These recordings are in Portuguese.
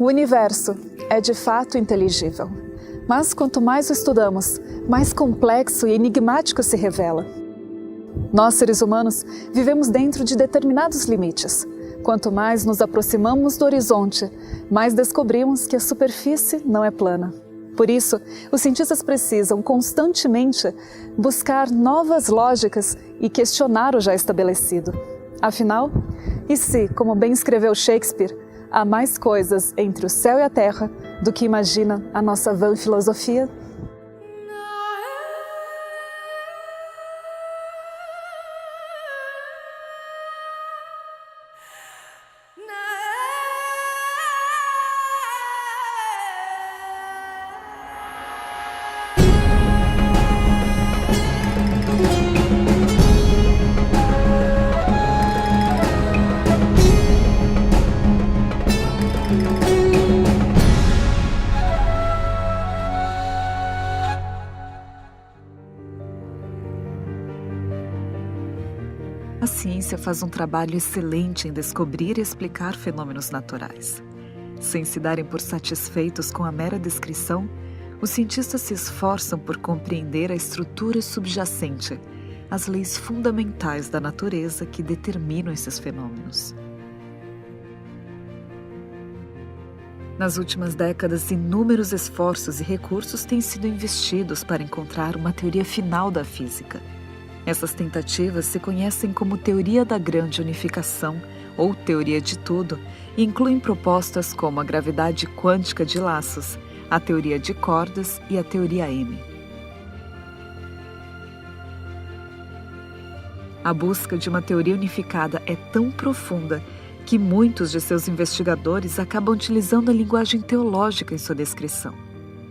O universo é de fato inteligível, mas quanto mais o estudamos, mais complexo e enigmático se revela. Nós, seres humanos, vivemos dentro de determinados limites. Quanto mais nos aproximamos do horizonte, mais descobrimos que a superfície não é plana. Por isso, os cientistas precisam constantemente buscar novas lógicas e questionar o já estabelecido. Afinal, e se, como bem escreveu Shakespeare, há mais coisas entre o céu e a terra do que imagina a nossa vã filosofia? A ciência faz um trabalho excelente em descobrir e explicar fenômenos naturais. Sem se darem por satisfeitos com a mera descrição, os cientistas se esforçam por compreender a estrutura subjacente, as leis fundamentais da natureza que determinam esses fenômenos. Nas últimas décadas, inúmeros esforços e recursos têm sido investidos para encontrar uma teoria final da física. Essas tentativas se conhecem como teoria da grande unificação ou teoria de tudo e incluem propostas como a gravidade quântica de laços, a teoria de cordas e a teoria M. A busca de uma teoria unificada é tão profunda que muitos de seus investigadores acabam utilizando a linguagem teológica em sua descrição.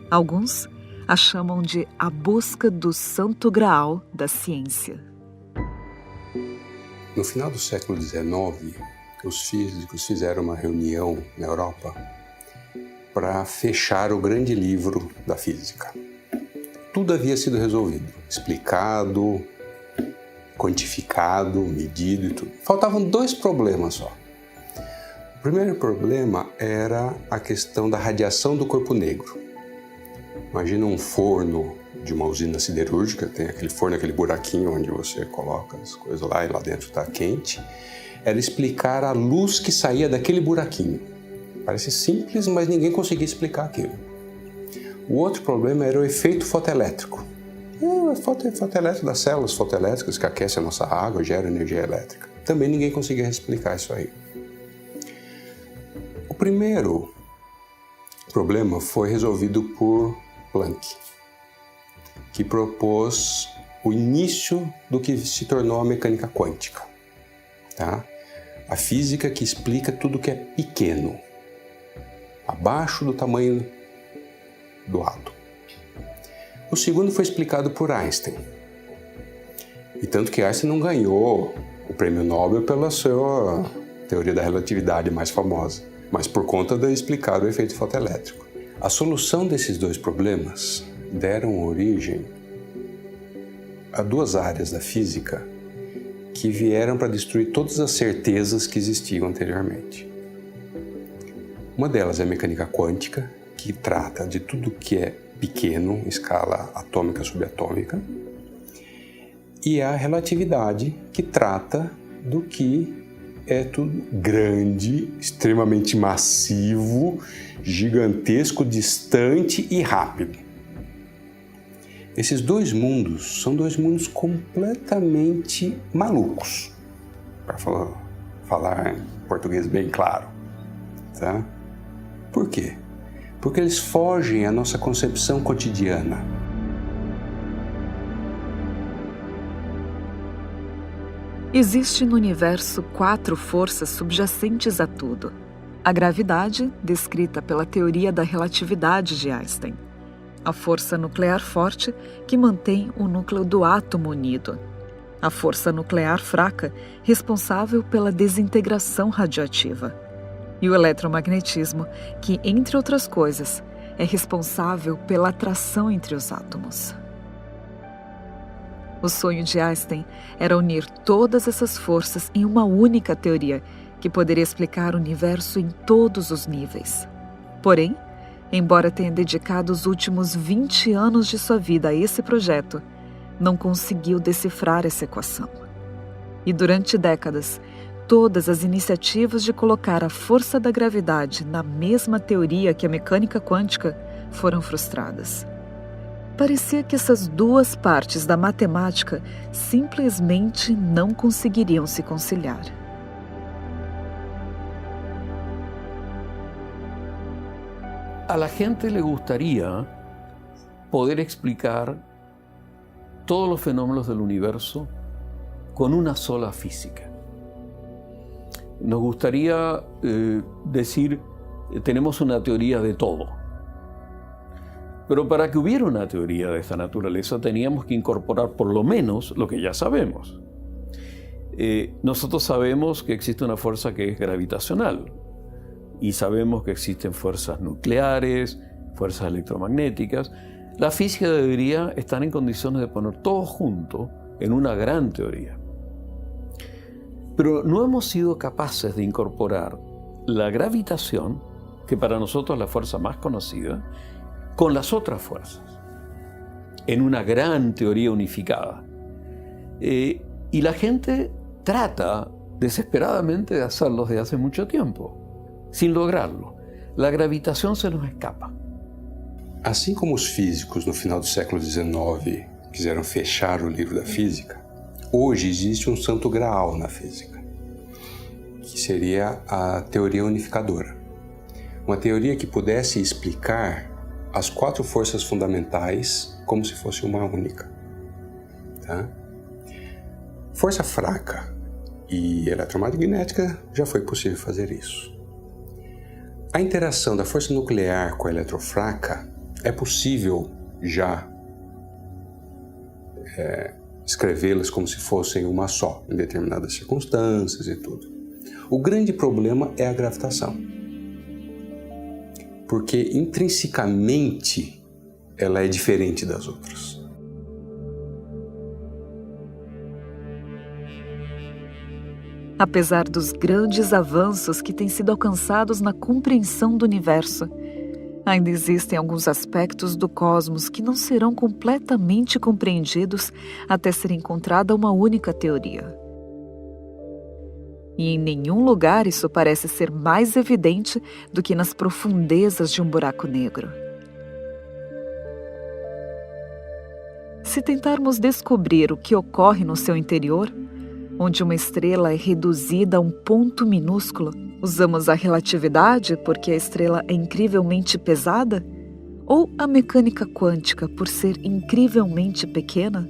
Alguns a chamam de a busca do santo graal da ciência. No final do século XIX, os físicos fizeram uma reunião na Europa para fechar o grande livro da física. Tudo havia sido resolvido, explicado, quantificado, medido e tudo. Faltavam 2 problemas só. O primeiro problema era a questão da radiação do corpo negro. Imagina um forno de uma usina siderúrgica, tem aquele forno, aquele buraquinho onde você coloca as coisas lá e lá dentro está quente. Era explicar a luz que saía daquele buraquinho. Parece simples, mas ninguém conseguia explicar aquilo. O outro problema era o efeito fotoelétrico. O efeito elétrico das células fotoelétricas que aquecem a nossa água, geram energia elétrica. Também ninguém conseguia explicar isso aí. O primeiro problema foi resolvido por Planck, que propôs o início do que se tornou a mecânica quântica, tá? A física que explica tudo que é pequeno, abaixo do tamanho do átomo. O segundo foi explicado por Einstein, e tanto que Einstein não ganhou o prêmio Nobel pela sua teoria da relatividade mais famosa, mas por conta de explicar o efeito fotoelétrico. A solução desses 2 problemas deram origem a 2 áreas da física que vieram para destruir todas as certezas que existiam anteriormente. Uma delas é a mecânica quântica, que trata de tudo que é pequeno, em escala atômica subatômica, e a relatividade, que trata do que é tudo grande, extremamente massivo, gigantesco, distante e rápido. Esses 2 mundos são 2 mundos completamente malucos, para falar em português bem claro, tá? Por quê? Porque eles fogem à nossa concepção cotidiana. Existe no universo 4 forças subjacentes a tudo. A gravidade, descrita pela teoria da relatividade de Einstein. A força nuclear forte, que mantém o núcleo do átomo unido. A força nuclear fraca, responsável pela desintegração radioativa. E o eletromagnetismo, que, entre outras coisas, é responsável pela atração entre os átomos. O sonho de Einstein era unir todas essas forças em uma única teoria que poderia explicar o universo em todos os níveis. Porém, embora tenha dedicado os últimos 20 anos de sua vida a esse projeto, não conseguiu decifrar essa equação. E durante décadas, todas as iniciativas de colocar a força da gravidade na mesma teoria que a mecânica quântica foram frustradas. Parecia que essas duas partes da matemática simplesmente não conseguiriam se conciliar. A la gente le gustaría poder explicar todos los fenómenos del universo con una sola física. Nos gustaría decir, tenemos una teoría de todo. Pero para que hubiera una teoría de esta naturaleza teníamos que incorporar por lo menos lo que ya sabemos. Nosotros sabemos que existe una fuerza que es gravitacional y sabemos que existen fuerzas nucleares, fuerzas electromagnéticas. La física debería estar en condiciones de poner todo junto en una gran teoría. Pero no hemos sido capaces de incorporar la gravitación, que para nosotros es la fuerza más conocida, con las otras fuerzas, en una gran teoría unificada. Y la gente trata desesperadamente de hacerlo desde hace mucho tiempo, sin lograrlo. La gravitación se nos escapa. Assim como os físicos no final do século XIX quiseram fechar o livro da física, hoje existe um santo graal na física, que seria a teoria unificadora. Uma teoria que pudesse explicar as 4 forças fundamentais como se fosse uma única. Tá? Força fraca e eletromagnética já foi possível fazer isso. A interação da força nuclear com a eletrofraca é possível já escrevê-las como se fossem uma só, em determinadas circunstâncias e tudo. O grande problema é a gravitação, porque intrinsecamente ela é diferente das outras. Apesar dos grandes avanços que têm sido alcançados na compreensão do universo, ainda existem alguns aspectos do cosmos que não serão completamente compreendidos até ser encontrada uma única teoria. E em nenhum lugar isso parece ser mais evidente do que nas profundezas de um buraco negro. Se tentarmos descobrir o que ocorre no seu interior, onde uma estrela é reduzida a um ponto minúsculo, usamos a relatividade porque a estrela é incrivelmente pesada? Ou a mecânica quântica por ser incrivelmente pequena?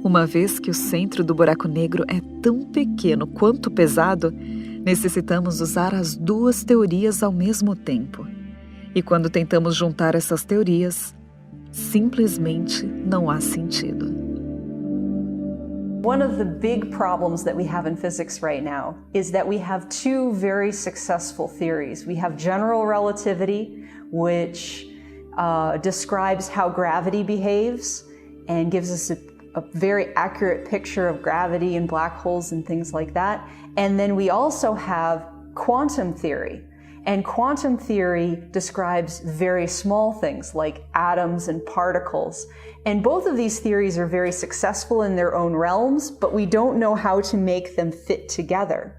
Uma vez que o centro do buraco negro é tão pequeno quanto pesado, necessitamos usar as duas teorias ao mesmo tempo. E quando tentamos juntar essas teorias, simplesmente não há sentido. One of the big problems that we have in physics right now is that we have 2 very successful theories. We have general relativity, which describes how gravity behaves and gives us a very accurate picture of gravity and black holes and things like that. And then we also have quantum theory. And quantum theory describes very small things like atoms and particles. And both of these theories are very successful in their own realms, but we don't know how to make them fit together.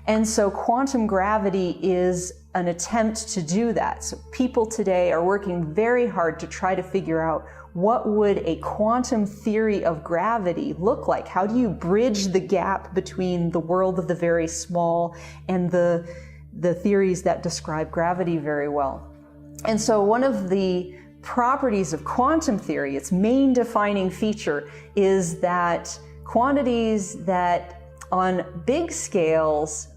And so quantum gravity is an attempt to do that. So people today are working very hard to try to figure out what would a quantum theory of gravity look like? How do you bridge the gap between the world of the very small and the theories that describe gravity very well? And so one of the properties of quantum theory, its main defining feature, is that quantities that on big scales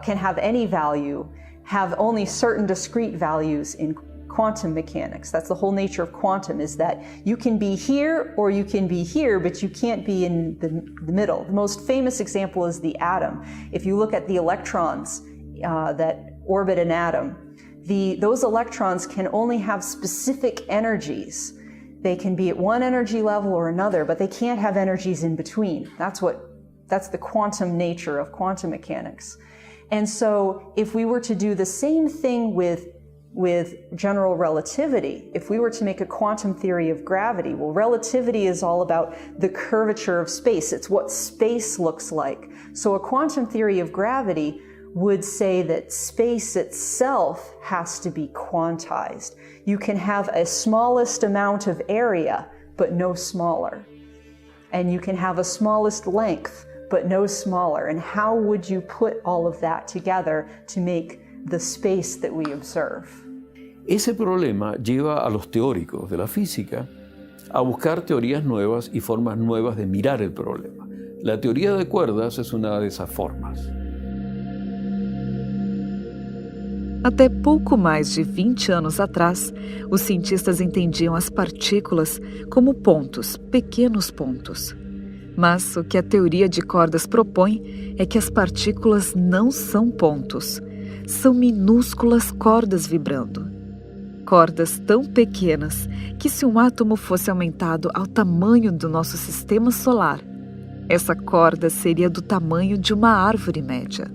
can have any value have only certain discrete values in quantum mechanics. That's the whole nature of quantum, is that you can be here or you can be here, but you can't be in the middle. The most famous example is the atom. If you look at the electrons that orbit an atom, those electrons can only have specific energies. They can be at one energy level or another, but they can't have energies in between. That's the quantum nature of quantum mechanics. And so if we were to do the same thing with general relativity, if we were to make a quantum theory of gravity, well, relativity is all about the curvature of space. It's what space looks like. So a quantum theory of gravity would say that space itself has to be quantized. You can have a smallest amount of area, but no smaller. And you can have a smallest length, but no smaller. And how would you put all of that together to make the space that we observe? Ese problema lleva a los teóricos de la física a buscar teorías nuevas y formas nuevas de mirar el problema. La teoría de cuerdas es una de esas formas. Até pouco mais de 20 anos atrás, os cientistas entendiam as partículas como pontos, pequenos pontos. Mas o que a teoria de cordas propõe é que as partículas não são pontos, são minúsculas cordas vibrando. Cordas tão pequenas que, se um átomo fosse aumentado ao tamanho do nosso sistema solar, essa corda seria do tamanho de uma árvore média.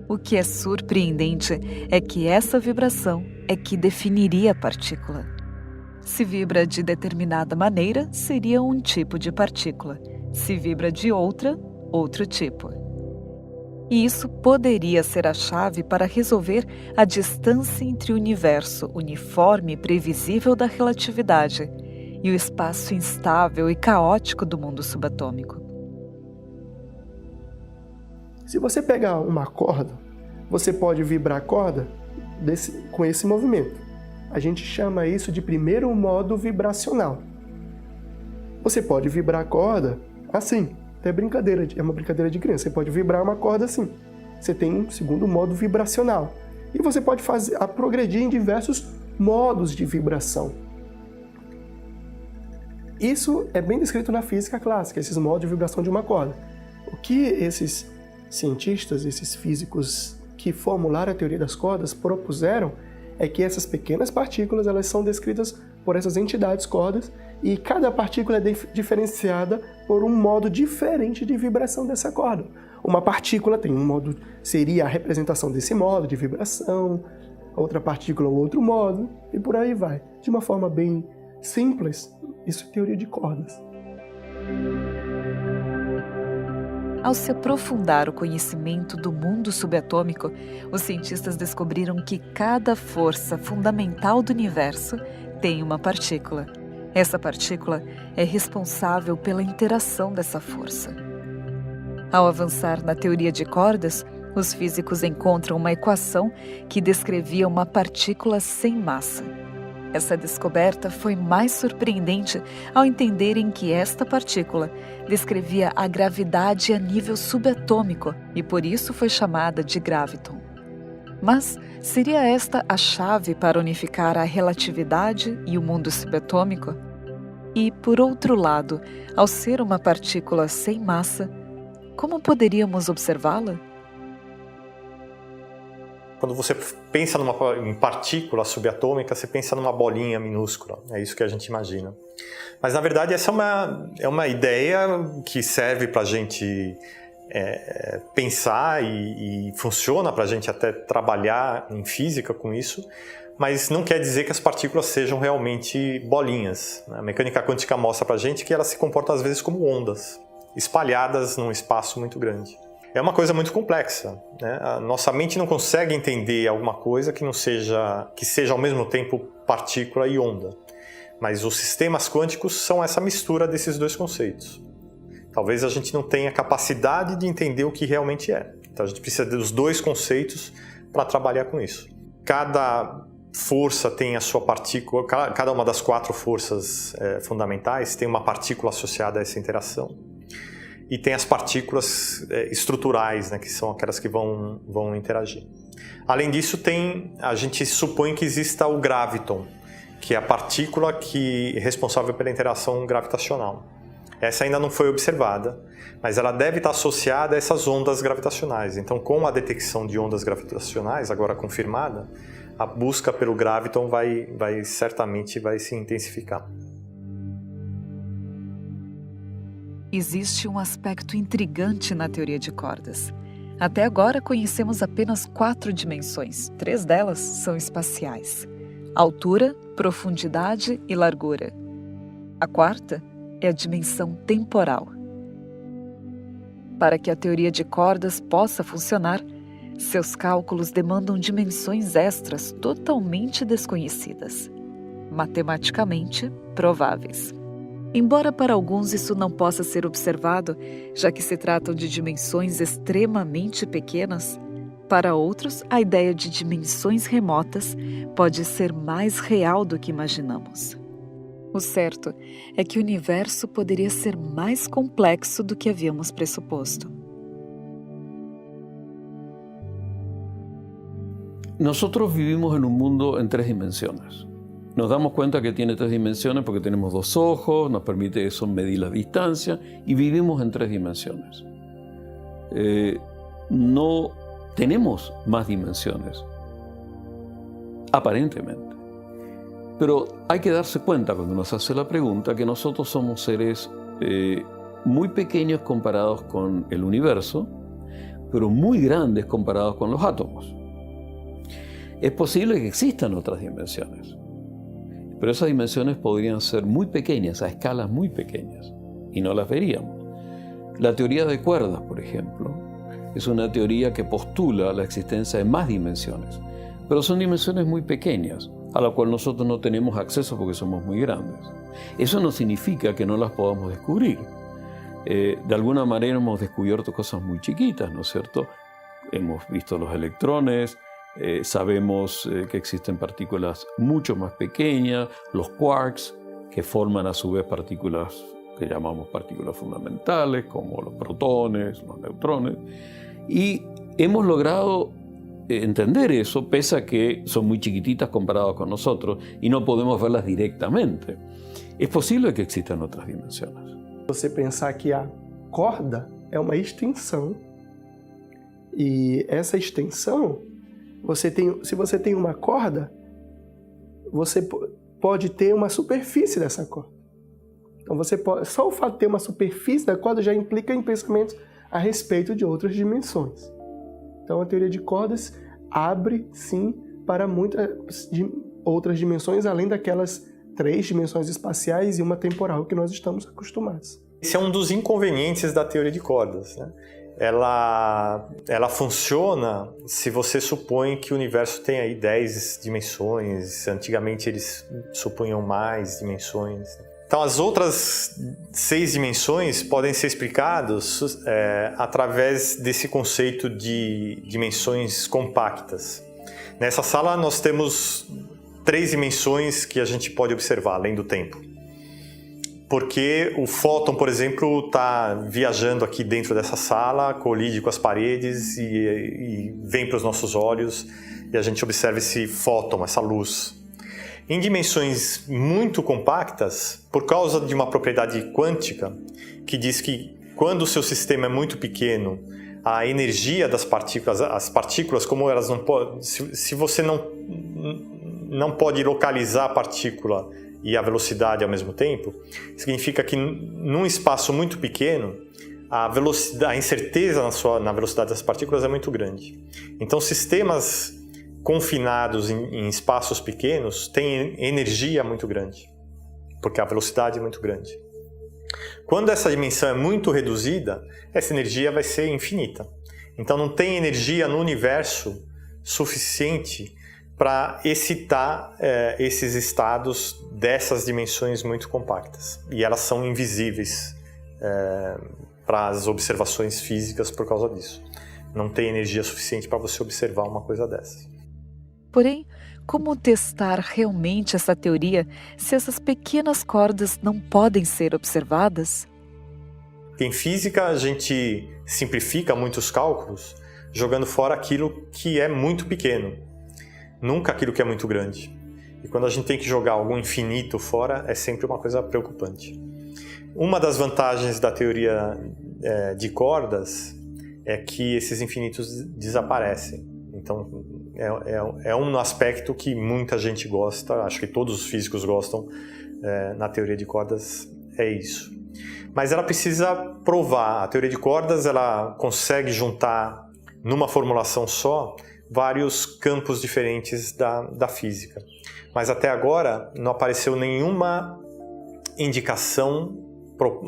O que é surpreendente é que essa vibração é que definiria a partícula. Se vibra de determinada maneira, seria um tipo de partícula. Se vibra de outra, outro tipo. E isso poderia ser a chave para resolver a distância entre o universo uniforme e previsível da relatividade e o espaço instável e caótico do mundo subatômico. Se você pegar uma corda, você pode vibrar a corda com esse movimento. A gente chama isso de primeiro modo vibracional. Você pode vibrar a corda assim, é uma brincadeira de criança. Você pode vibrar uma corda assim. Você tem um segundo modo vibracional. E você pode progredir em diversos modos de vibração. Isso é bem descrito na física clássica, esses modos de vibração de uma corda. O que esses cientistas, esses físicos que formularam a teoria das cordas propuseram é que essas pequenas partículas elas são descritas por essas entidades cordas e cada partícula é diferenciada por um modo diferente de vibração dessa corda. Uma partícula tem um modo, seria a representação desse modo de vibração, outra partícula outro modo, e por aí vai. De uma forma bem simples, isso é teoria de cordas. Ao se aprofundar o conhecimento do mundo subatômico, os cientistas descobriram que cada força fundamental do universo tem uma partícula. Essa partícula é responsável pela interação dessa força. Ao avançar na teoria de cordas, os físicos encontram uma equação que descrevia uma partícula sem massa. Essa descoberta foi mais surpreendente ao entenderem que esta partícula descrevia a gravidade a nível subatômico e por isso foi chamada de graviton. Mas seria esta a chave para unificar a relatividade e o mundo subatômico? E, por outro lado, ao ser uma partícula sem massa, como poderíamos observá-la? Quando você pensa em partícula subatômica, você pensa numa bolinha minúscula. É isso que a gente imagina. Mas, na verdade, essa é uma ideia que serve para a gente pensar e funciona para a gente até trabalhar em física com isso, mas não quer dizer que as partículas sejam realmente bolinhas. A mecânica quântica mostra para a gente que elas se comportam, às vezes, como ondas, espalhadas num espaço muito grande. É uma coisa muito complexa, né? A nossa mente não consegue entender alguma coisa que seja ao mesmo tempo partícula e onda. Mas os sistemas quânticos são essa mistura desses dois conceitos. Talvez a gente não tenha capacidade de entender o que realmente é. Então a gente precisa dos dois conceitos para trabalhar com isso. Cada força tem a sua partícula, cada uma das 4 forças fundamentais tem uma partícula associada a essa interação. E tem as partículas estruturais, né, que são aquelas que vão interagir. Além disso, a gente supõe que exista o graviton, que é a partícula que é responsável pela interação gravitacional. Essa ainda não foi observada, mas ela deve estar associada a essas ondas gravitacionais. Então, com a detecção de ondas gravitacionais, agora confirmada, a busca pelo graviton certamente vai se intensificar. Existe um aspecto intrigante na teoria de cordas. Até agora conhecemos apenas 4 dimensões, 3 delas são espaciais: altura, profundidade e largura. A quarta é a dimensão temporal. Para que a teoria de cordas possa funcionar, seus cálculos demandam dimensões extras totalmente desconhecidas, matematicamente prováveis. Embora para alguns isso não possa ser observado, já que se tratam de dimensões extremamente pequenas, para outros a ideia de dimensões remotas pode ser mais real do que imaginamos. O certo é que o universo poderia ser mais complexo do que havíamos pressuposto. Nosotros vivimos en un mundo en 3 dimensiones. Nos damos cuenta que tiene 3 dimensiones porque tenemos 2 ojos, nos permite eso medir la distancia y vivimos en 3 dimensiones. No tenemos más dimensiones, aparentemente. Pero hay que darse cuenta cuando nos hace la pregunta que nosotros somos seres muy pequeños comparados con el universo, pero muy grandes comparados con los átomos. Es posible que existan otras dimensiones, pero esas dimensiones podrían ser muy pequeñas, a escalas muy pequeñas, y no las veríamos. La teoría de cuerdas, por ejemplo, es una teoría que postula la existencia de más dimensiones, pero son dimensiones muy pequeñas, a la cual nosotros no tenemos acceso porque somos muy grandes. Eso no significa que no las podamos descubrir. De alguna manera hemos descubierto cosas muy chiquitas, ¿no es cierto? Hemos visto los electrones, sabemos que existen partículas mucho más pequeñas, los quarks, que forman a su vez partículas que llamamos partículas fundamentales, como los protones, los neutrones, y hemos logrado entender eso, pese a que son muy chiquititas comparadas con nosotros y no podemos verlas directamente. Es posible que existan otras dimensiones. Você pensar que a corda é uma extensão e essa extensão, se você tem uma corda, você pode ter uma superfície dessa corda. Então só o fato de ter uma superfície da corda já implica em pensamentos a respeito de outras dimensões. Então a teoria de cordas abre, sim, para muitas outras dimensões, além daquelas 3 dimensões espaciais e uma temporal que nós estamos acostumados. Esse é um dos inconvenientes da teoria de cordas, né? Ela funciona se você supõe que o universo tem aí 10 dimensões, antigamente eles supunham mais dimensões. Então as outras 6 dimensões podem ser explicadas através desse conceito de dimensões compactas. Nessa sala nós temos 3 dimensões que a gente pode observar, além do tempo. Porque o fóton, por exemplo, está viajando aqui dentro dessa sala, colide com as paredes e vem para os nossos olhos e a gente observa esse fóton, essa luz. Em dimensões muito compactas, por causa de uma propriedade quântica que diz que quando o seu sistema é muito pequeno, a energia das partículas, as partículas, como elas não podem, se você não pode localizar a partícula e a velocidade ao mesmo tempo, significa que num espaço muito pequeno, a incerteza na velocidade das partículas é muito grande. Então, sistemas confinados em espaços pequenos têm energia muito grande, porque a velocidade é muito grande. Quando essa dimensão é muito reduzida, essa energia vai ser infinita. Então, não tem energia no universo suficiente para excitar esses estados dessas dimensões muito compactas. E elas são invisíveis para as observações físicas por causa disso. Não tem energia suficiente para você observar uma coisa dessas. Porém, como testar realmente essa teoria se essas pequenas cordas não podem ser observadas? Em física, a gente simplifica muitos cálculos jogando fora aquilo que é muito pequeno. Nunca aquilo que é muito grande. E quando a gente tem que jogar algum infinito fora, é sempre uma coisa preocupante. Uma das vantagens da teoria de cordas é que esses infinitos desaparecem. Então, é um aspecto que muita gente gosta, acho que todos os físicos gostam na teoria de cordas, é isso. Mas ela precisa provar. A teoria de cordas ela consegue juntar numa formulação só, vários campos diferentes da física. Mas até agora não apareceu nenhuma indicação,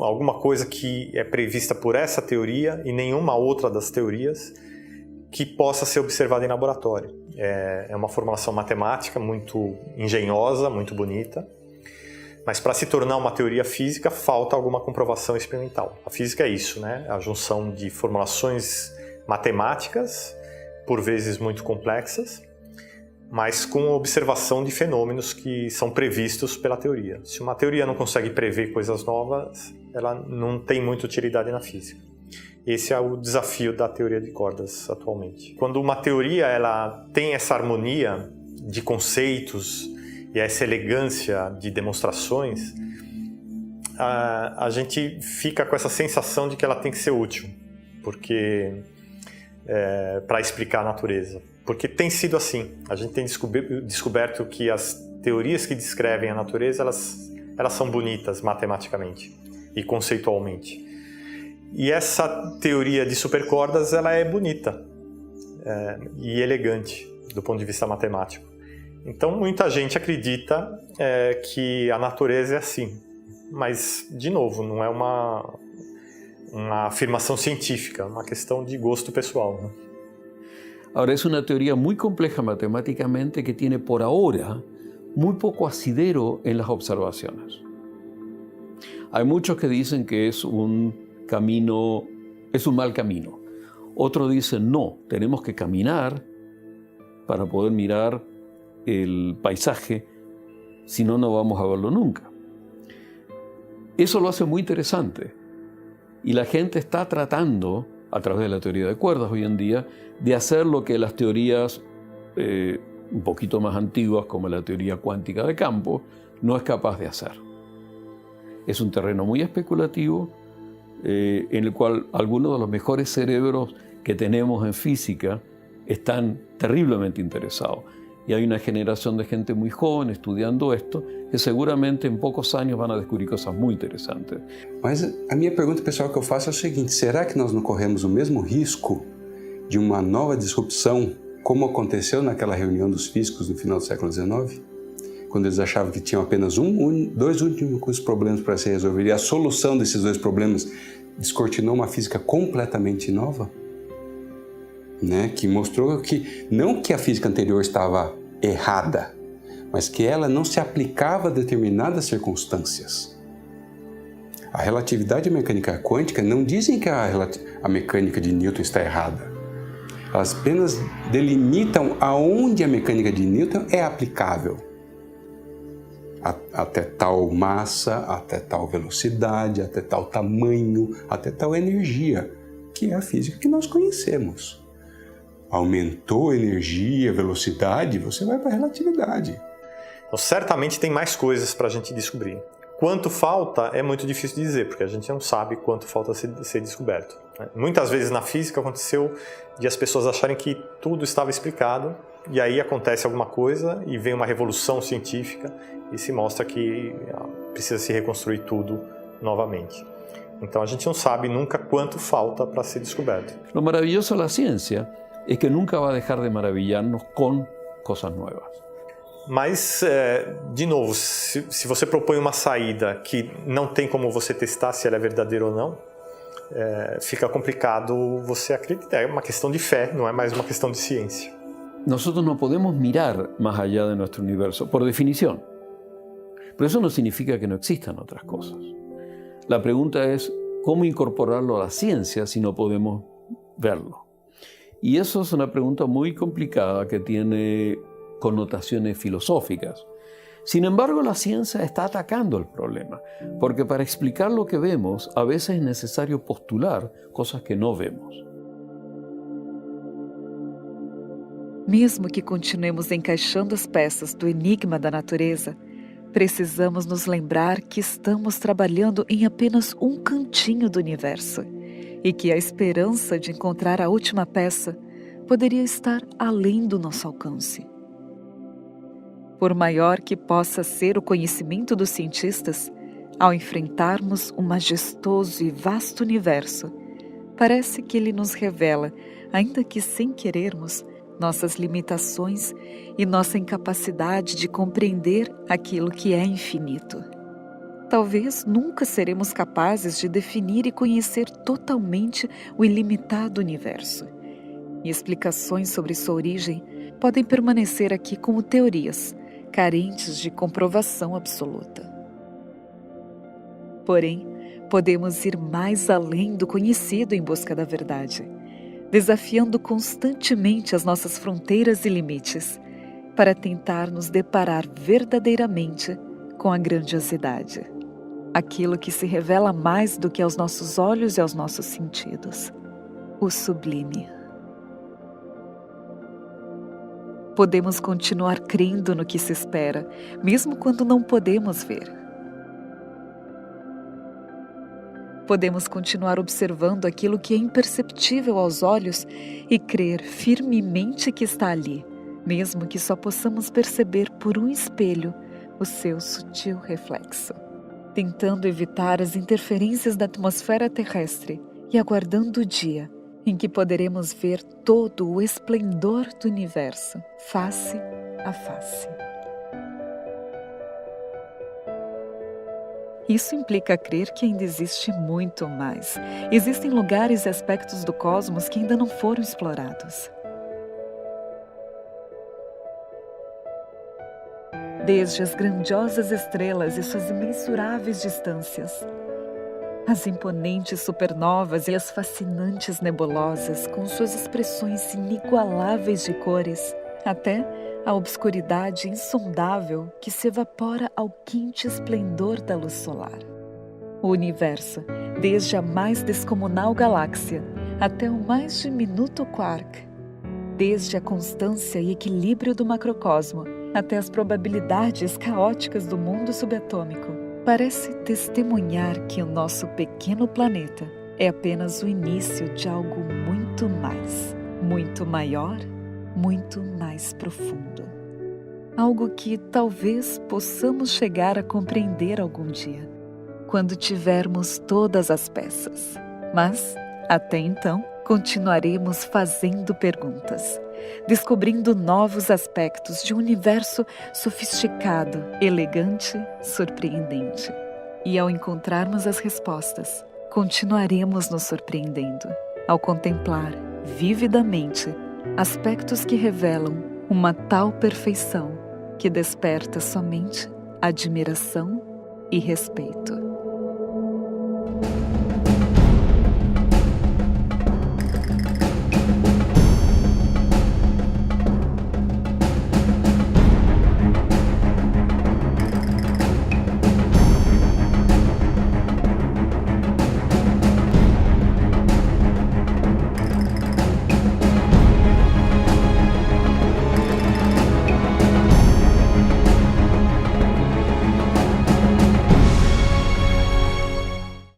alguma coisa que é prevista por essa teoria e nenhuma outra das teorias que possa ser observada em laboratório. É uma formulação matemática muito engenhosa, muito bonita, mas para se tornar uma teoria física falta alguma comprovação experimental. A física é isso, né? A junção de formulações matemáticas, por vezes muito complexas, mas com observação de fenômenos que são previstos pela teoria. Se uma teoria não consegue prever coisas novas, ela não tem muita utilidade na física. Esse é o desafio da teoria de cordas atualmente. Quando uma teoria ela tem essa harmonia de conceitos e essa elegância de demonstrações, a gente fica com essa sensação de que ela tem que ser útil, porque para explicar a natureza. Porque tem sido assim. A gente tem descoberto que as teorias que descrevem a natureza, elas são bonitas matematicamente e conceitualmente. E essa teoria de supercordas, ela é bonita e elegante do ponto de vista matemático. Então, muita gente acredita que a natureza é assim. Mas, de novo, não é uma afirmação científica, é uma questão de gosto pessoal, né? Ahora, es una teoría muy compleja matemáticamente que tiene por ahora muy poco asidero en las observaciones. Hay muchos que dicen que es un mal camino. Otros dicen, no, tenemos que caminar para poder mirar el paisaje, si no, no vamos a verlo nunca. Eso lo hace muy interesante. Y la gente está tratando, a través de la teoría de cuerdas hoy en día, de hacer lo que las teorías un poquito más antiguas, como la teoría cuántica de campo, no es capaz de hacer. Es un terreno muy especulativo, en el cual algunos de los mejores cerebros que tenemos en física están terriblemente interesados. Y hay una generación de gente muy joven estudiando esto, que seguramente en pocos años van a descubrir cosas muy interesantes. Mas a minha pergunta pessoal que eu faço é o seguinte: será que nós não corremos o mesmo risco de uma nova disrupção, como aconteceu naquela reunião dos físicos no final do século XIX? Quando eles achavam que tinham apenas dois únicos problemas para se resolver, e a solução desses dois problemas descortinou uma física completamente nova? Né? Que mostrou que não que a física anterior estava errada, mas que ela não se aplicava a determinadas circunstâncias. A relatividade e a mecânica quântica não dizem que a mecânica de Newton está errada. Elas apenas delimitam aonde a mecânica de Newton é aplicável. Até tal massa, até tal velocidade, até tal tamanho, até tal energia, que é a física que nós conhecemos. Aumentou a energia, velocidade, você vai para a relatividade. Então, certamente tem mais coisas para a gente descobrir. Quanto falta é muito difícil de dizer, porque a gente não sabe quanto falta ser descoberto. Muitas vezes na física aconteceu de as pessoas acharem que tudo estava explicado, e aí acontece alguma coisa e vem uma revolução científica e se mostra que precisa se reconstruir tudo novamente. Então a gente não sabe nunca quanto falta para ser descoberto. Lo maravilloso da ciência es que nunca va a dejar de maravillarnos con cosas nuevas. Mas, de novo, se você propõe uma saída que não tem como você testar se ela é verdadeira ou não, fica complicado você acreditar. É uma questão de fé, não é mais uma questão de ciência. Nosotros no podemos mirar más allá de nuestro universo, por definición. Pero eso no significa que no existan otras cosas. La pregunta es, ¿cómo incorporarlo a la ciencia si no podemos verlo? Y eso es una pregunta muy complicada que tiene connotaciones filosóficas. Sin embargo, la ciencia está atacando el problema, porque para explicar lo que vemos, a veces es necesario postular cosas que no vemos. Mesmo que continuemos encaixando as peças do enigma da natureza, precisamos nos lembrar que estamos trabalhando em apenas um cantinho do universo e que a esperança de encontrar a última peça poderia estar além do nosso alcance. Por maior que possa ser o conhecimento dos cientistas, ao enfrentarmos um majestoso e vasto universo, Parece que ele nos revela, ainda que sem querermos, nossas limitações e nossa incapacidade de compreender aquilo que é infinito. Talvez nunca seremos capazes de definir e conhecer totalmente o ilimitado universo. E explicações sobre sua origem podem permanecer aqui como teorias, carentes de comprovação absoluta. Porém, podemos ir mais além do conhecido em busca da verdade, desafiando constantemente as nossas fronteiras e limites, para tentar nos deparar verdadeiramente com a grandiosidade, aquilo que se revela mais do que aos nossos olhos e aos nossos sentidos, o sublime. Podemos continuar crendo no que se espera, mesmo quando não podemos ver. Podemos continuar observando aquilo que é imperceptível aos olhos e crer firmemente que está ali, mesmo que só possamos perceber por um espelho o seu sutil reflexo, tentando evitar as interferências da atmosfera terrestre e aguardando o dia em que poderemos ver todo o esplendor do universo, face a face. Isso implica crer que ainda existe muito mais. Existem lugares e aspectos do cosmos que ainda não foram explorados. Desde as grandiosas estrelas e suas imensuráveis distâncias, as imponentes supernovas e as fascinantes nebulosas com suas expressões inigualáveis de cores, até a obscuridade insondável que se evapora ao quente esplendor da luz solar. O universo, desde a mais descomunal galáxia até o mais diminuto quark, desde a constância e equilíbrio do macrocosmo até as probabilidades caóticas do mundo subatômico, parece testemunhar que o nosso pequeno planeta é apenas o início de algo muito mais, muito maior, muito mais profundo. Algo que talvez possamos chegar a compreender algum dia, quando tivermos todas as peças. Mas, até então, continuaremos fazendo perguntas, descobrindo novos aspectos de um universo sofisticado, elegante, surpreendente. E ao encontrarmos as respostas, continuaremos nos surpreendendo, ao contemplar vividamente aspectos que revelam uma tal perfeição que desperta somente admiração e respeito.